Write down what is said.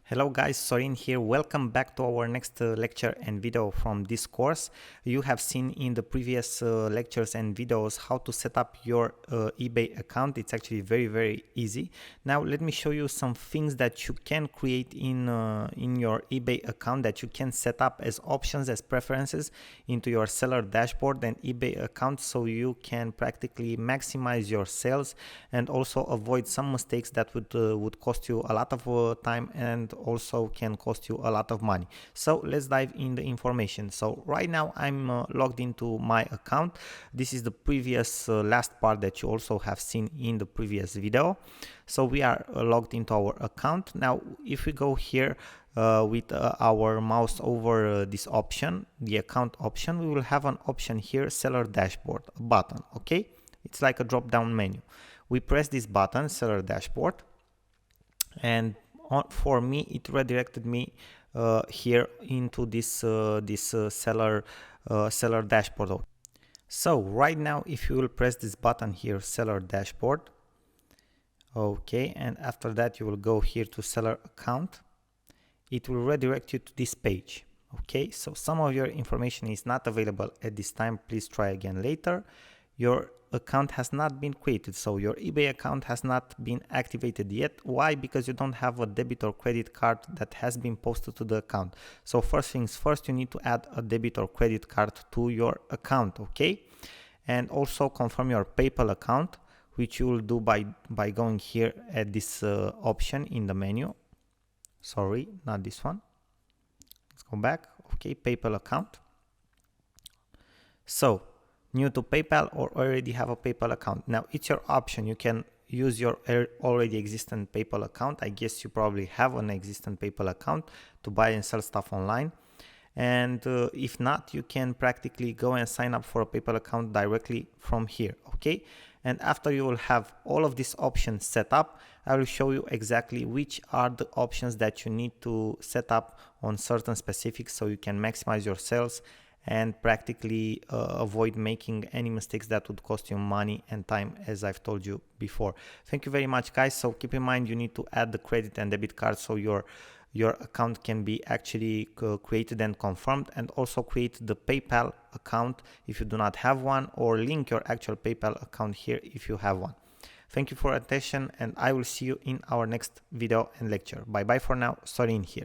Hello guys, Sorin here. Welcome back to our next lecture and video from this course. You have seen in the previous lectures and videos how to set up your eBay account. It's actually very easy. Now let me show you some things that you can create in your eBay account that you can set up as options, as preferences into your seller dashboard and eBay account, so you can practically maximize your sales and also avoid some mistakes that would cost you a lot of time and also can cost you a lot of money. So let's dive in the information. So right now I'm logged into my account. This is the previous last part that you also have seen in the previous video. So we are logged into our account. Now if we go here with our mouse over this option, the account option, we will have an option here, seller dashboard, a button. Okay, it's like a drop down menu. We press this button, seller dashboard, and for me it redirected me here into this seller dashboard. So right now if you will press this button here, seller dashboard, okay, and after that you will go here to seller account, it will redirect you to this page. Okay, so some of your information is not available at this time. Please try again later. Your account has not been created, so your eBay account has not been activated yet. Why? Because you don't have a debit or credit card that has been posted to the account. So first things first, you need to add a debit or credit card to your account. Okay, and also confirm your PayPal account, which you will do by going here at this option in the menu. Sorry, not this one. Let's go back. Okay, PayPal account. So new to PayPal or already have a PayPal account. Now it's your option. You can use your already existing PayPal account. I guess you probably have an existing PayPal account to buy and sell stuff online. And if not, you can practically go and sign up for a PayPal account directly from here. Okay, and after you will have all of these options set up, I will show you exactly which are the options that you need to set up on certain specifics so you can maximize your sales and practically avoid making any mistakes that would cost you money and time, as I've told you before. Thank you very much, guys. So keep in mind you need to add the credit and debit card so your account can be actually created and confirmed, and also create the PayPal account if you do not have one, or link your actual PayPal account here if you have one. Thank you for your attention, and I will see you in our next video and lecture. Bye bye for now. Sorin here.